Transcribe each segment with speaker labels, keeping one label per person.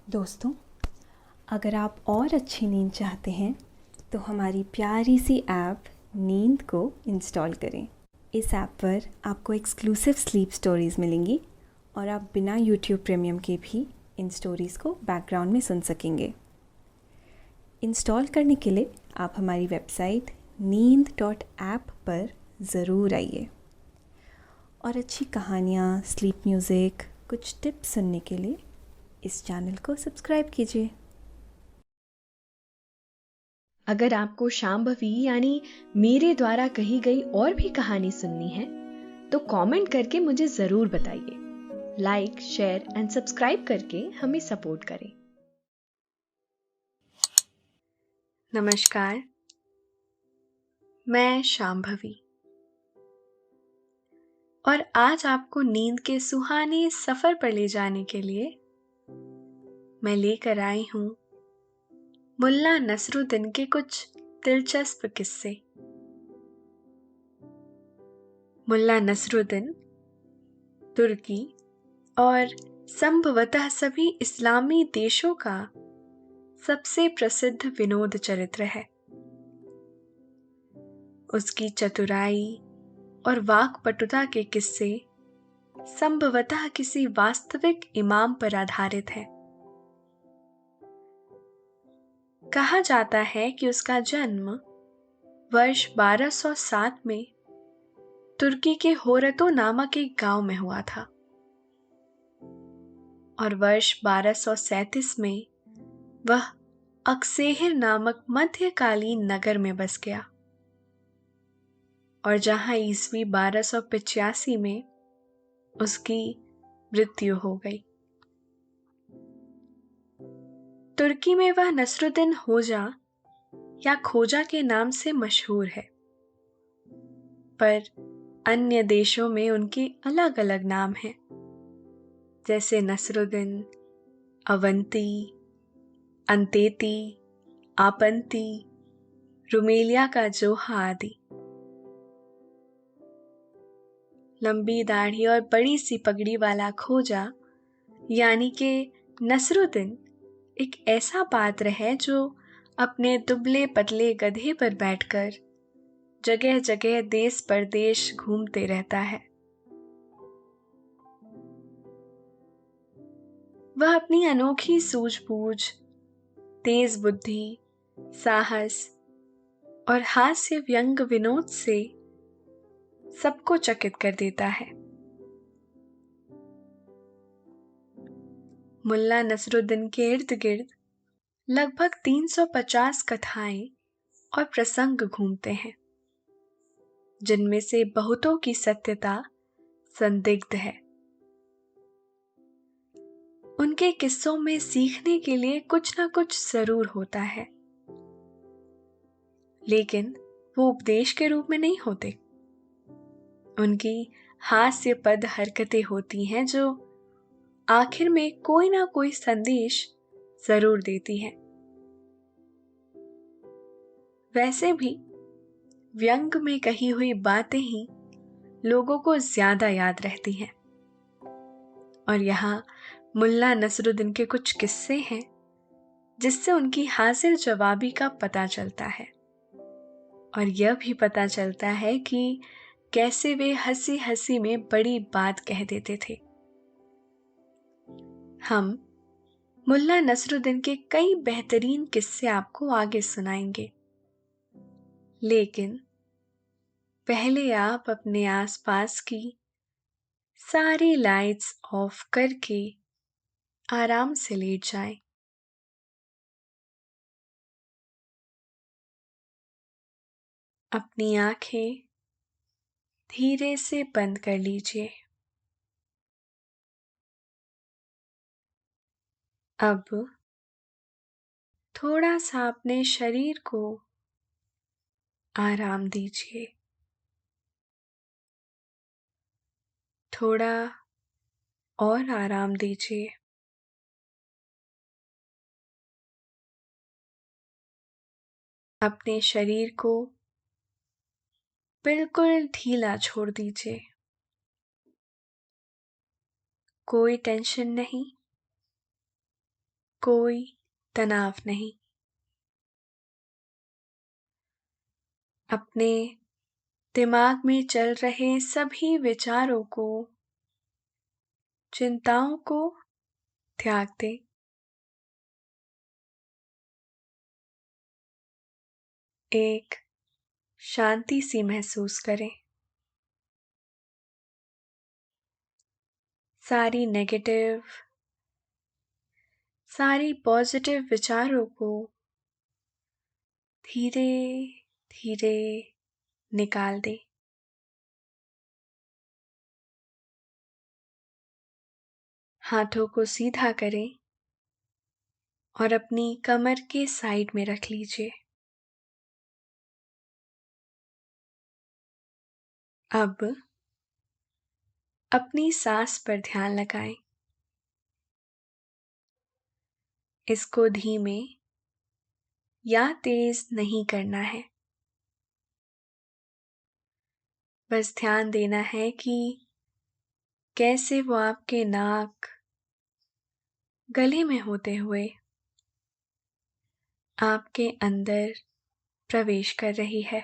Speaker 1: दोस्तों, अगर आप और अच्छी नींद चाहते हैं तो हमारी प्यारी सी ऐप नींद को इंस्टॉल करें। इस ऐप पर आपको एक्सक्लूसिव स्लीप स्टोरीज़ मिलेंगी और आप बिना यूट्यूब प्रीमियम के भी इन स्टोरीज़ को बैकग्राउंड में सुन सकेंगे। इंस्टॉल करने के लिए आप हमारी वेबसाइट neend.app पर ज़रूर आइए और अच्छी कहानियाँ, स्लीप म्यूज़िक, कुछ टिप्स सुनने के लिए इस चैनल को सब्सक्राइब कीजिए।
Speaker 2: अगर आपको शांभवी यानी मेरे द्वारा कही गई और भी कहानी सुननी है तो कमेंट करके मुझे जरूर बताइए। लाइक, शेयर एंड सब्सक्राइब करके हमें सपोर्ट करें। नमस्कार, मैं शांभवी और आज आपको नींद के सुहाने सफर पर ले जाने के लिए मैं लेकर आई हूं मुल्ला नसरुद्दीन के कुछ दिलचस्प किस्से। मुल्ला नसरुद्दीन तुर्की और संभवतः सभी इस्लामी देशों का सबसे प्रसिद्ध विनोद चरित्र है। उसकी चतुराई और वाक्पटुता के किस्से संभवतः किसी वास्तविक इमाम पर आधारित है। कहा जाता है कि उसका जन्म वर्ष 1207 में तुर्की के होरतो नामक एक गांव में हुआ था और वर्ष 1237 में वह अक्सेहिर नामक मध्यकालीन नगर में बस गया और जहां ईस्वी 1285 में उसकी मृत्यु हो गई। तुर्की में वह नसरुद्दीन होजा या खोजा के नाम से मशहूर है, पर अन्य देशों में उनके अलग अलग नाम हैं, जैसे नसरुद्दीन, अवंती, अंतेती, आपंती, रुमेलिया का जोहा आदि। लंबी दाढ़ी और बड़ी सी पगड़ी वाला खोजा यानी कि नसरुद्दीन एक ऐसा पात्र है जो अपने दुबले पतले गधे पर बैठकर जगह जगह देश परदेश घूमते रहता है। वह अपनी अनोखी सूझबूझ, तेज बुद्धि, साहस और हास्य व्यंग विनोद से सबको चकित कर देता है। मुल्ला नसरुद्दीन के इर्द गिर्द लगभग 350 कथाएं और प्रसंग घूमते हैं, जिनमें से बहुतों की सत्यता संदिग्ध है। उनके किस्सों में सीखने के लिए कुछ ना कुछ जरूर होता है, लेकिन वो उपदेश के रूप में नहीं होते। उनकी हास्यपद हरकतें होती हैं जो आखिर में कोई ना कोई संदेश जरूर देती हैं। वैसे भी व्यंग में कही हुई बातें ही लोगों को ज्यादा याद रहती हैं, और यहाँ मुल्ला नसरुद्दीन के कुछ किस्से हैं जिससे उनकी हाजिर जवाबी का पता चलता है और यह भी पता चलता है कि कैसे वे हंसी हंसी में बड़ी बात कह देते थे। हम मुल्ला नसरुद्दीन के कई बेहतरीन किस्से आपको आगे सुनाएंगे, लेकिन पहले आप अपने आसपास की सारी लाइट्स ऑफ करके आराम से लेट जाएं। अपनी आंखें धीरे से बंद कर लीजिए। अब थोड़ा सा अपने शरीर को आराम दीजिए। थोड़ा और आराम दीजिए। अपने शरीर को बिल्कुल ढीला छोड़ दीजिए। कोई टेंशन नहीं, कोई तनाव नहीं। अपने दिमाग में चल रहे सभी विचारों को, चिंताओं को त्याग दें। एक शांति सी महसूस करें। सारी नेगेटिव, सारी पॉजिटिव विचारों को धीरे धीरे निकाल दें। हाथों को सीधा करें और अपनी कमर के साइड में रख लीजिए। अब अपनी सांस पर ध्यान लगाएं। इसको धीमे या तेज नहीं करना है। बस ध्यान देना है कि कैसे वो आपके नाक, गले में होते हुए आपके अंदर प्रवेश कर रही है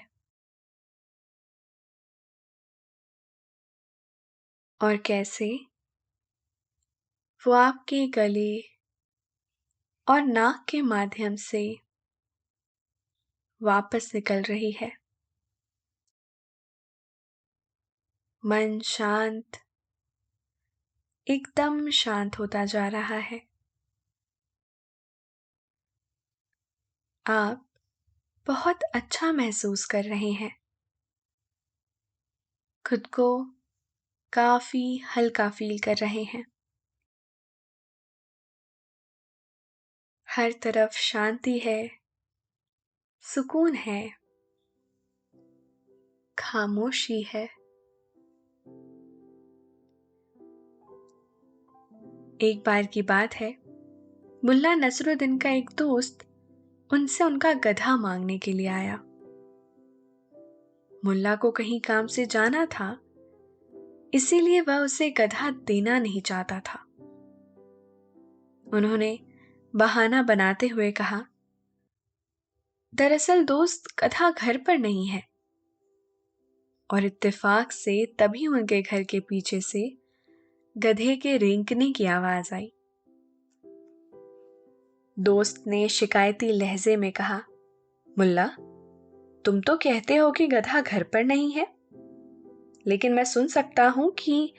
Speaker 2: और कैसे वो आपके गले और नाक के माध्यम से वापस निकल रही है। मन शांत, एकदम शांत होता जा रहा है। आप बहुत अच्छा महसूस कर रहे हैं। खुद को काफी हल्का फील कर रहे हैं। हर तरफ शांति है, सुकून है, खामोशी है। एक बार की बात है, मुल्ला नसरुद्दीन का एक दोस्त उनसे उनका गधा मांगने के लिए आया। मुल्ला को कहीं काम से जाना था, इसीलिए वह उसे गधा देना नहीं चाहता था। उन्होंने बहाना बनाते हुए कहा, दरअसल दोस्त गधा घर पर नहीं है। और इत्तेफाक से तभी उनके घर के पीछे से गधे के रेंकने की आवाज आई। दोस्त ने शिकायती लहजे में कहा, मुल्ला, तुम तो कहते हो कि गधा घर पर नहीं है, लेकिन मैं सुन सकता हूं कि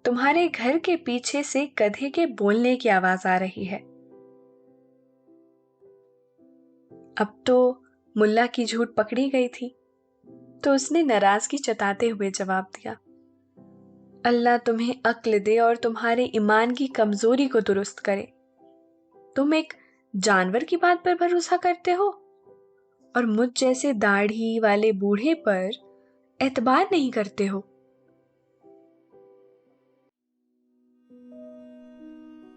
Speaker 2: तुम्हारे घर के पीछे से गधे के बोलने की आवाज आ रही है। अब तो मुल्ला की झूठ पकड़ी गई थी, तो उसने नाराजगी जताते हुए जवाब दिया, अल्लाह तुम्हें अक्ल दे और तुम्हारे ईमान की कमजोरी को दुरुस्त करे। तुम एक जानवर की बात पर भरोसा करते हो और मुझ जैसे दाढ़ी वाले बूढ़े पर एतबार नहीं करते हो।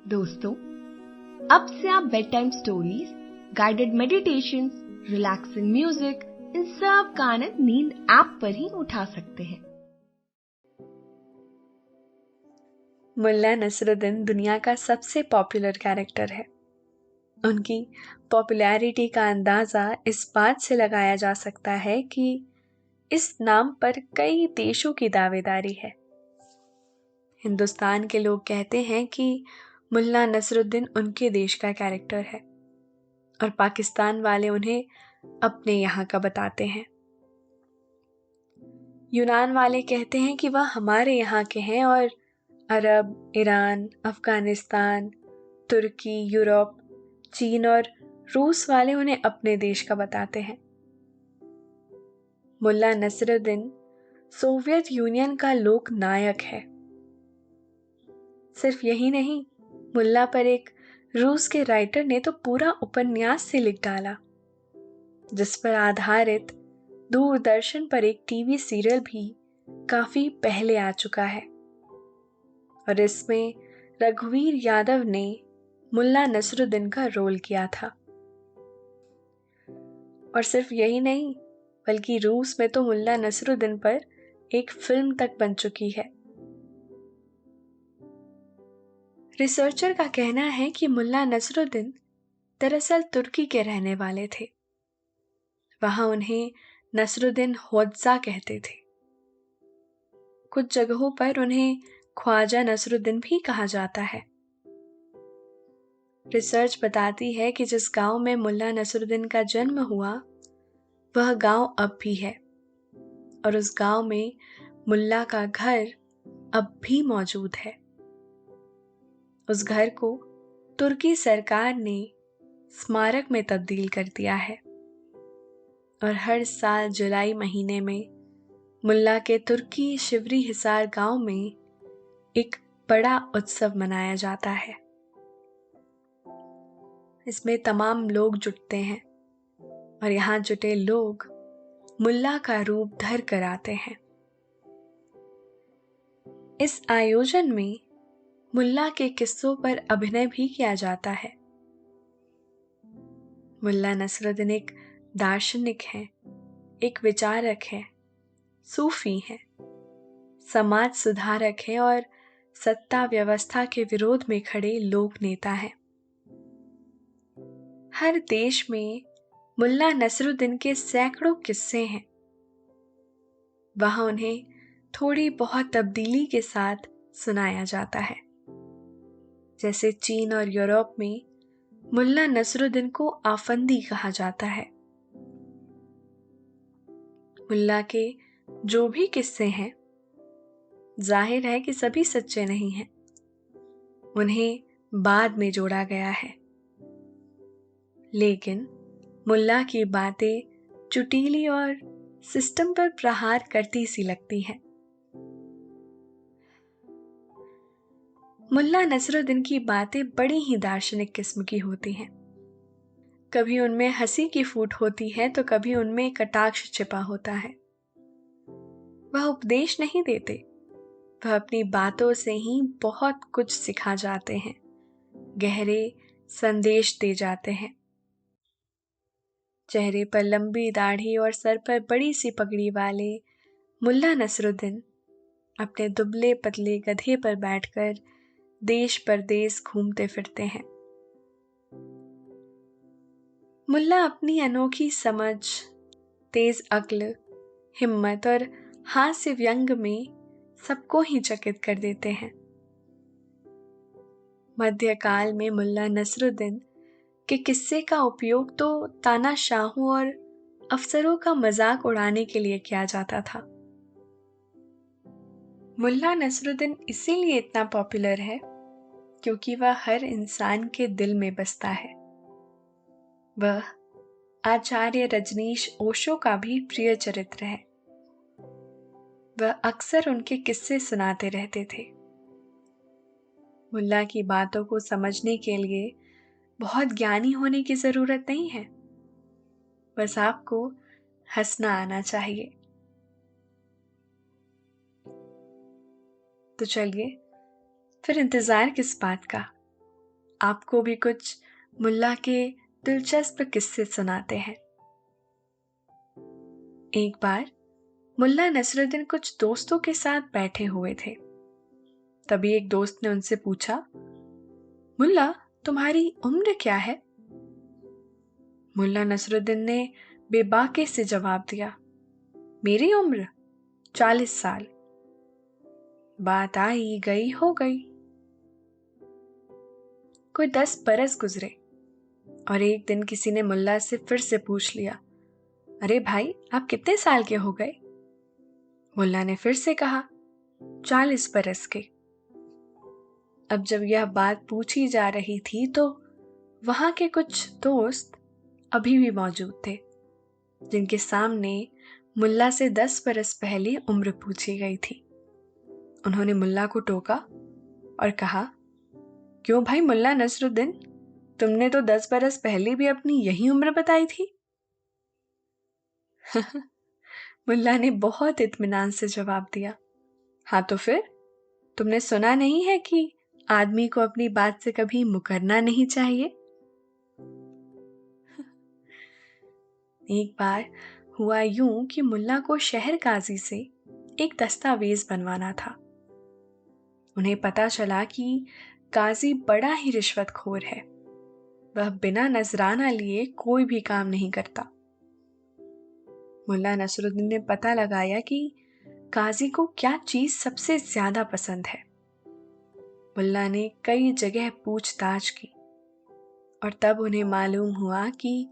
Speaker 3: दोस्तों, अब से आप bedtime stories, guided meditations, relaxing music, इन सब का आनंद नींद ऐप पर ही उठा सकते हैं।
Speaker 2: मुल्ला नसरुद्दीन दुनिया का सबसे पॉपुलर कैरेक्टर है। उनकी पॉपुलैरिटी का अंदाजा इस बात से लगाया जा सकता है कि इस नाम पर कई देशों की दावेदारी है। हिंदुस्तान के लोग कहते हैं कि मुल्ला नसरुद्दीन उनके देश का कैरेक्टर है और पाकिस्तान वाले उन्हें अपने यहाँ का बताते हैं। यूनान वाले कहते हैं कि वह हमारे यहाँ के हैं और अरब, ईरान, अफगानिस्तान, तुर्की, यूरोप, चीन और रूस वाले उन्हें अपने देश का बताते हैं। मुल्ला नसरुद्दीन सोवियत यूनियन का लोक नायक है। सिर्फ यही नहीं, मुल्ला पर एक रूस के राइटर ने तो पूरा उपन्यास से लिख डाला, जिस पर आधारित दूरदर्शन पर एक टीवी सीरियल भी काफी पहले आ चुका है और इसमें रघुवीर यादव ने मुल्ला नसरुद्दीन का रोल किया था। और सिर्फ यही नहीं, बल्कि रूस में तो मुल्ला नसरुद्दीन पर एक फिल्म तक बन चुकी है। रिसर्चर का कहना है कि मुल्ला नसरुद्दीन दरअसल तुर्की के रहने वाले थे। वहां उन्हें नसरुद्दीन होज्जा कहते थे। कुछ जगहों पर उन्हें ख्वाजा नसरुद्दीन भी कहा जाता है। रिसर्च बताती है कि जिस गांव में मुल्ला नसरुद्दीन का जन्म हुआ वह गांव अब भी है और उस गांव में मुल्ला का घर अब भी मौजूद है। उस घर को तुर्की सरकार ने स्मारक में तब्दील कर दिया है और हर साल जुलाई महीने में मुल्ला के तुर्की शिवरी हिसार गांव में एक बड़ा उत्सव मनाया जाता है। इसमें तमाम लोग जुटते हैं और यहाँ जुटे लोग मुल्ला का रूप धर कर आते हैं। इस आयोजन में मुल्ला के किस्सों पर अभिनय भी किया जाता है। मुल्ला नसरुद्दीन एक दार्शनिक हैं, एक विचारक हैं, सूफी हैं, समाज सुधारक हैं और सत्ता व्यवस्था के विरोध में खड़े लोक नेता हैं। हर देश में मुल्ला नसरुद्दीन के सैकड़ों किस्से हैं। वहां उन्हें थोड़ी बहुत तब्दीली के साथ सुनाया जाता है। जैसे चीन और यूरोप में मुल्ला नसरुद्दीन को आफंदी कहा जाता है। मुल्ला के जो भी किस्से हैं, जाहिर है कि सभी सच्चे नहीं हैं। उन्हें बाद में जोड़ा गया है, लेकिन मुल्ला की बातें चुटीली और सिस्टम पर प्रहार करती सी लगती हैं। मुल्ला नसरुद्दीन की बातें बड़ी ही दार्शनिक किस्म की होती हैं। कभी उनमें हंसी की फूट होती है तो कभी उनमें कटाक्ष छिपा होता है। वह उपदेश नहीं देते, वह अपनी बातों से ही बहुत कुछ सिखा जाते हैं, गहरे संदेश दे जाते हैं। चेहरे पर लंबी दाढ़ी और सर पर बड़ी सी पगड़ी वाले मुल्ला नसरुद्दीन अपने दुबले पतले गधे पर बैठकर देश परदेश घूमते फिरते हैं। मुल्ला अपनी अनोखी समझ, तेज अक्ल, हिम्मत और हास्य व्यंग में सबको ही चकित कर देते हैं। मध्यकाल में मुल्ला नसरुद्दीन के किस्से का उपयोग तो तानाशाहों और अफसरों का मजाक उड़ाने के लिए किया जाता था। मुल्ला नसरुद्दीन इसीलिए इतना पॉपुलर है क्योंकि वह हर इंसान के दिल में बसता है। वह आचार्य रजनीश ओशो का भी प्रिय चरित्र है। वह अक्सर उनके किस्से सुनाते रहते थे। मुल्ला की बातों को समझने के लिए बहुत ज्ञानी होने की जरूरत नहीं है, बस आपको हंसना आना चाहिए। तो चलिए फिर इंतजार किस बात का, आपको भी कुछ मुल्ला के दिलचस्प किस्से सुनाते हैं। एक बार मुल्ला नसरुद्दीन कुछ दोस्तों के साथ बैठे हुए थे। तभी एक दोस्त ने उनसे पूछा, मुल्ला तुम्हारी उम्र क्या है? मुल्ला नसरुद्दीन ने बेबाके से जवाब दिया, मेरी उम्र 40 साल। बात आई गई हो गई। कोई 10 बरस गुजरे और एक दिन किसी ने मुल्ला से फिर से पूछ लिया, अरे भाई आप कितने साल के हो गए? मुल्ला ने फिर से कहा, 40 बरस के। अब जब यह बात पूछी जा रही थी तो वहां के कुछ दोस्त अभी भी मौजूद थे, जिनके सामने मुल्ला से 10 बरस पहले उम्र पूछी गई थी। उन्होंने मुल्ला को टोका और कहा, क्यों भाई मुल्ला नसरुद्दीन, तुमने तो 10 बरस पहले भी अपनी यही उम्र बताई थी। मुल्ला ने बहुत इत्मीनान से जवाब दिया, हाँ तो फिर तुमने सुना नहीं है कि आदमी को अपनी बात से कभी मुकरना नहीं चाहिए। एक बार हुआ यूं कि मुल्ला को शहर काजी से एक दस्तावेज बनवाना था। उन्हें पता चला कि काजी बड़ा ही रिश्वतखोर है। वह बिना नजराना लिए कोई भी काम नहीं करता। मुल्ला नसरुद्दीन ने पता लगाया कि काजी को क्या चीज सबसे ज्यादा पसंद है। मुल्ला ने कई जगह पूछताछ की और तब उन्हें मालूम हुआ कि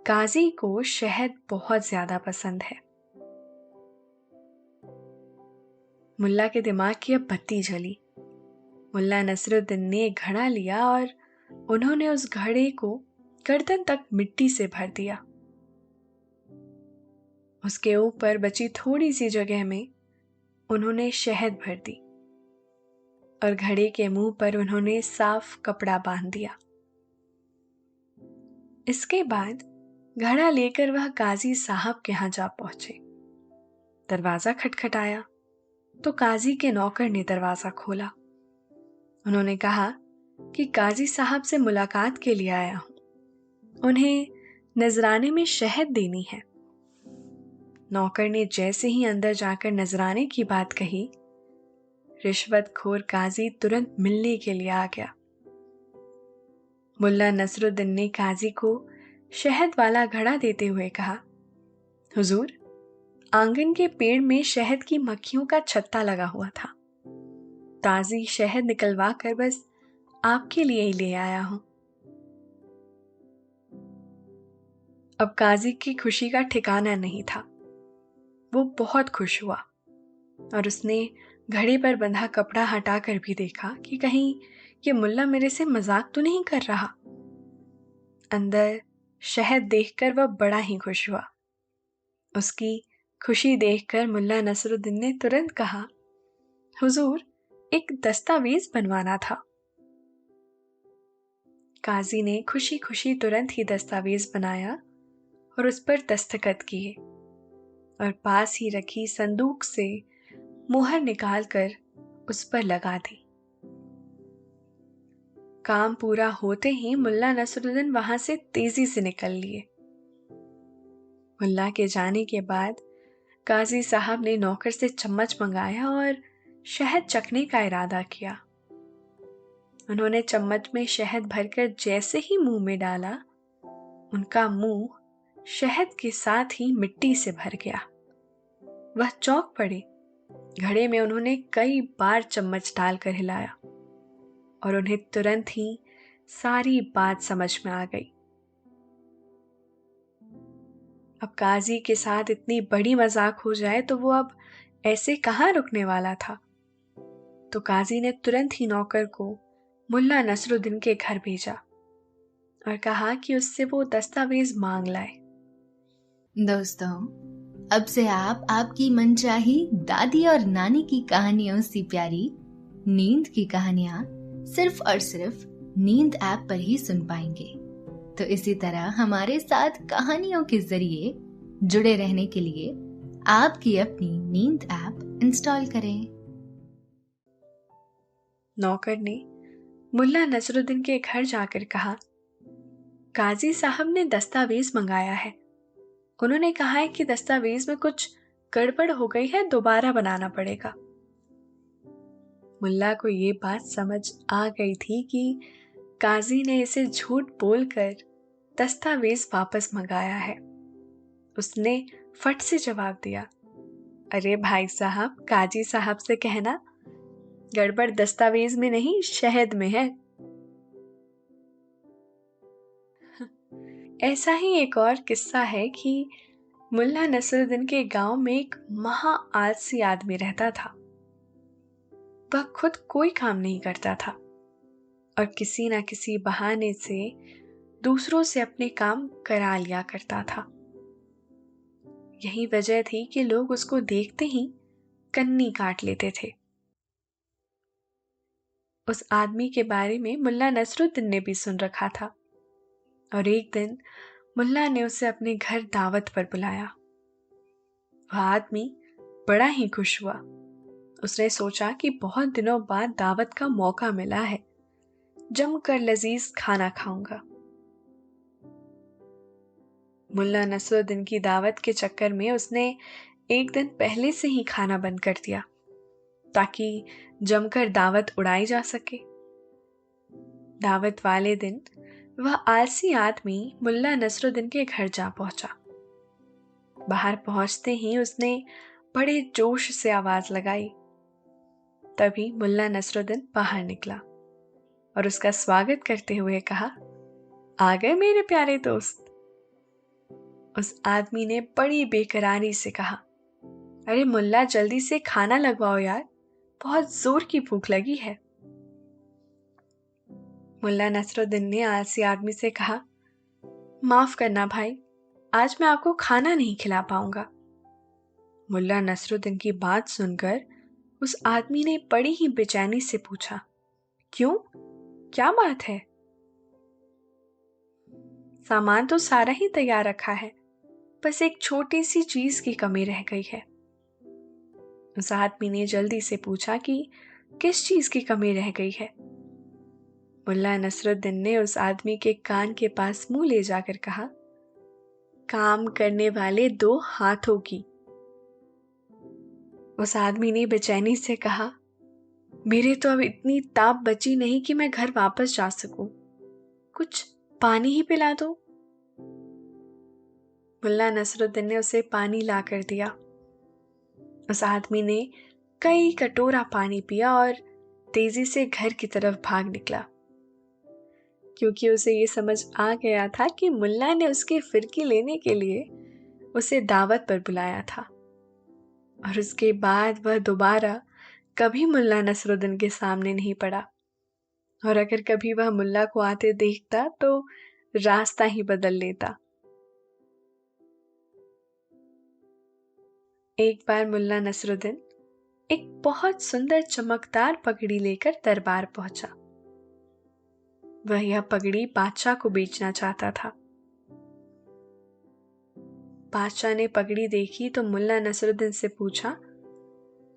Speaker 2: काजी को शहद बहुत ज्यादा पसंद है। मुल्ला के दिमाग की अब बत्ती जली। मुल्ला नसरुद्दीन ने एक घड़ा लिया और उन्होंने उस घड़े को गर्दन तक मिट्टी से भर दिया। उसके ऊपर बची थोड़ी सी जगह में उन्होंने शहद भर दी और घड़े के मुंह पर उन्होंने साफ कपड़ा बांध दिया। इसके बाद घड़ा लेकर वह काजी साहब के यहां जा पहुंचे। दरवाजा खटखटाया तो काजी के नौकर ने दरवाजा खोला। उन्होंने कहा कि काजी साहब से मुलाकात के लिए आया हूं, उन्हें नजराने में शहद देनी है। नौकर ने जैसे ही अंदर जाकर नजराने की बात कही, रिश्वतखोर काजी तुरंत मिलने के लिए आ गया। मुल्ला नसरुद्दीन ने काजी को शहद वाला घड़ा देते हुए कहा, हुजूर, आंगन के पेड़ में शहद की मक्खियों का छत्ता लगा हुआ था। ताजी शहद निकलवा कर बस आपके लिए ही ले आया हूं। अब काजी की खुशी का ठिकाना नहीं था। वो बहुत खुश हुआ और उसने घड़े पर बंधा कपड़ा हटाकर भी देखा कि कहीं ये मुल्ला मेरे से मजाक तो नहीं कर रहा। अंदर शहद देखकर वह बड़ा ही खुश हुआ। उसकी खुशी देखकर मुल्ला नसरुद्दीन ने तुरंत कहा, हुजूर, एक दस्तावेज बनवाना था। काजी ने खुशी खुशी तुरंत ही दस्तावेज बनाया और उस पर दस्तखत किए और पास ही रखी संदूक से मुहर निकालकर उस पर लगा दी। काम पूरा होते ही मुल्ला नसरुद्दीन वहां से तेजी से निकल लिए। मुल्ला के जाने के बाद काजी साहब ने नौकर से चम्मच मंगाया और शहद चखने का इरादा किया। उन्होंने चम्मच में शहद भरकर जैसे ही मुंह में डाला, उनका मुंह शहद के साथ ही मिट्टी से भर गया। वह चौंक पड़े। घड़े में उन्होंने कई बार चम्मच डालकर हिलाया और उन्हें तुरंत ही सारी बात समझ में आ गई। अब काजी के साथ इतनी बड़ी मजाक हो जाए तो वो अब ऐसे कहाँ रुकने वाला था। तो काजी ने तुरंत ही नौकर को मुल्ला नसरुद्दीन के घर भेजा और कहा कि उससे वो दस्तावेज मांग लाए।
Speaker 3: दोस्तों, अब से आप आपकी मनचाही दादी और नानी की कहानियों से प्यारी नींद की कहानियां सिर्फ और सिर्फ नींद ऐप पर ही सुन पाएंगे। तो इसी तरह हमारे साथ कहानियों के जरिए जुड़े रहने के लिए आपकी अपनी नींद ऐप इंस्टॉल करें।
Speaker 2: नौकर ने मुल्ला नसरुद्दीन के घर जाकर कहा, काजी साहब ने दस्तावेज मंगाया है। उन्होंने कहा है कि दस्तावेज में कुछ गड़बड़ हो गई है, दोबारा बनाना पड़ेगा। मुल्ला को ये बात समझ आ गई थी कि काजी ने इसे झूठ बोलकर दस्तावेज वापस मंगाया है। उसने फट से जवाब दिया, अरे भाई साहब, काजी साहब से कहना गड़बड़ दस्तावेज में नहीं, शहद में है। ऐसा ही एक और किस्सा है कि मुल्ला नसरुद्दीन के गांव में एक महा आलसी आदमी रहता था। वह खुद कोई काम नहीं करता था और किसी न किसी बहाने से दूसरों से अपने काम करा लिया करता था। यही वजह थी कि लोग उसको देखते ही कन्नी काट लेते थे। उस आदमी के बारे में मुल्ला नसरुद्दीन ने भी सुन रखा था और एक दिन मुल्ला ने उसे अपने घर दावत पर बुलाया। वह आदमी बड़ा ही खुश हुआ। उसने सोचा कि बहुत दिनों बाद दावत का मौका मिला है, जमकर लजीज खाना खाऊंगा। मुल्ला नसरुद्दीन की दावत के चक्कर में उसने एक दिन पहले से ही खाना बंद कर दिया ताकि जमकर दावत उड़ाई जा सके। दावत वाले दिन वह आलसी आदमी मुल्ला नसरुद्दीन के घर जा पहुंचा। बाहर पहुंचते ही उसने बड़े जोश से आवाज लगाई। तभी मुल्ला नसरुद्दीन बाहर निकला और उसका स्वागत करते हुए कहा, आ गए मेरे प्यारे दोस्त। उस आदमी ने बड़ी बेकरारी से कहा, अरे मुल्ला, जल्दी से खाना लगवाओ यार, बहुत जोर की भूख लगी है। मुल्ला नसरुद्दीन ने आलसी आदमी से कहा, माफ करना भाई, आज मैं आपको खाना नहीं खिला पाऊंगा। मुल्ला नसरुद्दीन की बात सुनकर उस आदमी ने बड़ी ही बेचैनी से पूछा, क्यों, क्या बात है? सामान तो सारा ही तैयार रखा है, बस एक छोटी सी चीज की कमी रह गई है। उस आदमी ने जल्दी से पूछा कि किस चीज की कमी रह गई है। मुल्ला नसरुद्दीन ने उस आदमी के कान के पास मुंह ले जाकर कहा, काम करने वाले 2 हाथों की। उस आदमी ने बेचैनी से कहा, मेरे तो अब इतनी ताप बची नहीं कि मैं घर वापस जा सकूं, कुछ पानी ही पिला दो। मुल्ला नसरुद्दीन ने उसे पानी ला कर दिया। उस आदमी ने कई कटोरा पानी पिया और तेजी से घर की तरफ भाग निकला, क्योंकि उसे ये समझ आ गया था कि मुल्ला ने उसकी फिरकी लेने के लिए उसे दावत पर बुलाया था और उसके बाद वह दोबारा कभी मुल्ला नसरुद्दीन के सामने नहीं पड़ा, और अगर कभी वह मुल्ला को आते देखता तो रास्ता ही बदल लेता। एक बार मुल्ला नसरुद्दीन एक बहुत सुंदर चमकदार पगड़ी लेकर दरबार पहुंचा। वह यह पगड़ी बादशाह को बेचना चाहता था। बादशाह ने पगड़ी देखी तो मुल्ला नसरुद्दीन से पूछा,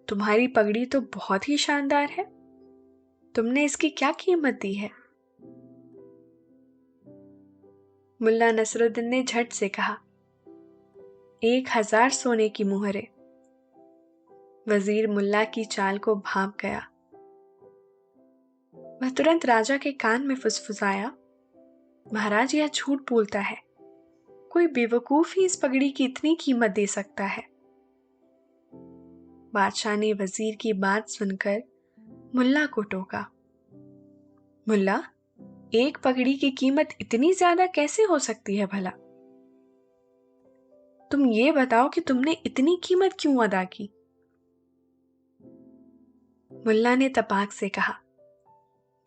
Speaker 2: तुम्हारी पगड़ी तो बहुत ही शानदार है, तुमने इसकी क्या कीमत दी है? मुल्ला नसरुद्दीन ने झट से कहा, 1000 सोने की मुहरें। वजीर मुल्ला की चाल को भांप गया। वह तुरंत राजा के कान में फुसफुसाया, महाराज, यह झूठ बोलता है, कोई बेवकूफ ही इस पगड़ी की इतनी कीमत दे सकता है। बादशाह ने वजीर की बात सुनकर मुल्ला को टोका, मुल्ला, एक पगड़ी की कीमत इतनी ज्यादा कैसे हो सकती है भला? तुम ये बताओ कि तुमने इतनी कीमत क्यों अदा की? मुल्ला ने तपाक से कहा,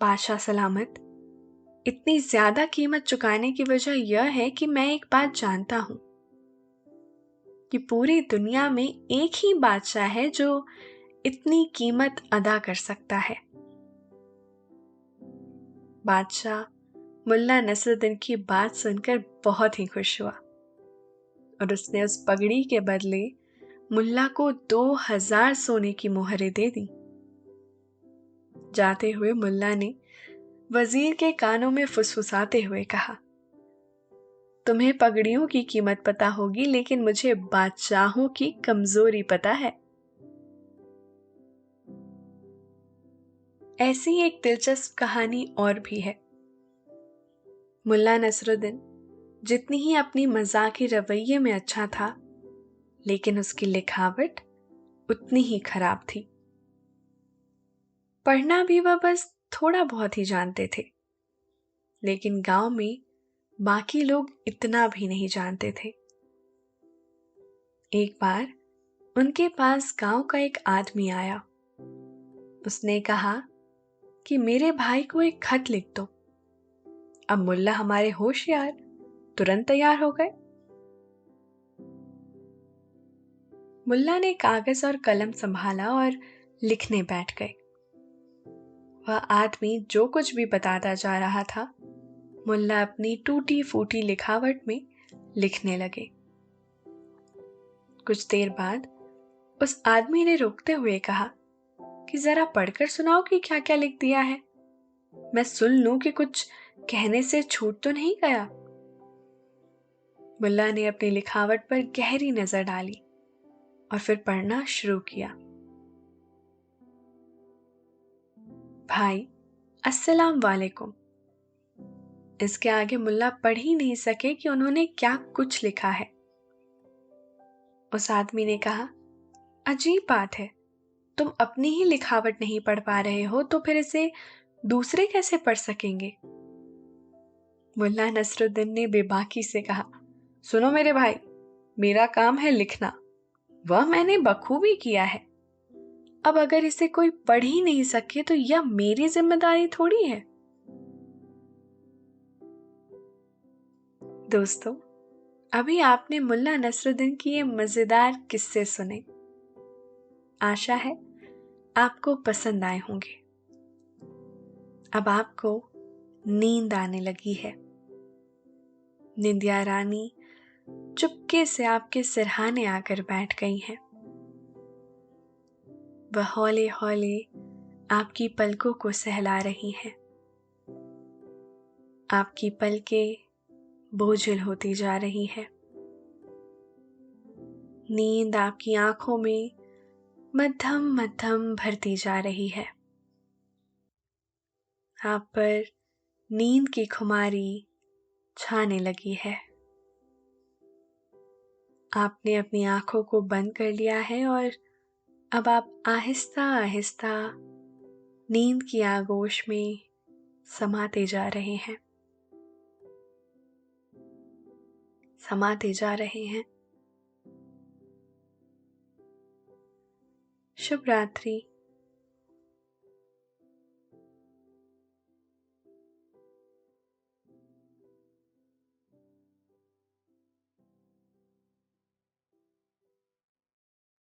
Speaker 2: बादशाह सलामत, इतनी ज्यादा कीमत चुकाने की वजह यह है कि मैं एक बात जानता हूं कि पूरी दुनिया में एक ही बादशाह है जो इतनी कीमत अदा कर सकता है। बादशाह मुल्ला नसरुद्दीन की बात सुनकर बहुत ही खुश हुआ और उसने उस पगड़ी के बदले मुल्ला को 2000 सोने की मुहरें दे दी। जाते हुए मुल्ला ने वजीर के कानों में फुसफुसाते हुए कहा, तुम्हें पगड़ियों की कीमत पता होगी, लेकिन मुझे बादशाहों की कमजोरी पता है। ऐसी एक दिलचस्प कहानी और भी है। मुल्ला नसरुद्दीन जितनी ही अपनी मजाकी रवैये में अच्छा था, लेकिन उसकी लिखावट उतनी ही खराब थी। पढ़ना भी वह बस थोड़ा बहुत ही जानते थे, लेकिन गांव में बाकी लोग इतना भी नहीं जानते थे। एक बार उनके पास गांव का एक आदमी आया। उसने कहा कि मेरे भाई को एक खत लिख दो। अब मुल्ला हमारे होशियार तुरंत तैयार हो गए। मुल्ला ने कागज और कलम संभाला और लिखने बैठ गए। वह आदमी जो कुछ भी बताता जा रहा था, मुल्ला अपनी टूटी फूटी लिखावट में लिखने लगे। कुछ देर बाद उस आदमी ने रोकते हुए कहा कि जरा पढ़कर सुनाओ कि क्या क्या लिख दिया है, मैं सुन लूं कि कुछ कहने से छूट तो नहीं गया। मुल्ला ने अपनी लिखावट पर गहरी नजर डाली और फिर पढ़ना शुरू किया। भाई, अस्सलाम वालेकुम। इसके आगे मुल्ला पढ़ ही नहीं सके कि उन्होंने क्या कुछ लिखा है। उस आदमी ने कहा, अजीब बात है, तुम अपनी ही लिखावट नहीं पढ़ पा रहे हो तो फिर इसे दूसरे कैसे पढ़ सकेंगे? मुल्ला नसरुद्दीन ने बेबाकी से कहा, सुनो मेरे भाई, मेरा काम है लिखना, वह मैंने बखूबी किया है। अब अगर इसे कोई पढ़ ही नहीं सके तो यह मेरी जिम्मेदारी थोड़ी है। दोस्तों, अभी आपने मुल्ला नसरुद्दीन की ये मजेदार किस्से सुने। आशा है आपको पसंद आए होंगे। अब आपको नींद आने लगी है। निंदिया रानी चुपके से आपके सिरहाने आकर बैठ गई हैं। वह हौले हौले आपकी पलकों को सहला रही हैं। आपकी पलकें बोझिल होती जा रही है। नींद आपकी आंखों में मध्यम मध्यम भरती जा रही है। आप पर नींद की खुमारी छाने लगी है। आपने अपनी आंखों को बंद कर लिया है और अब आप आहिस्ता आहिस्ता नींद की आगोश में समाते जा रहे हैं, समाते जा रहे हैं। शुभ रात्रि।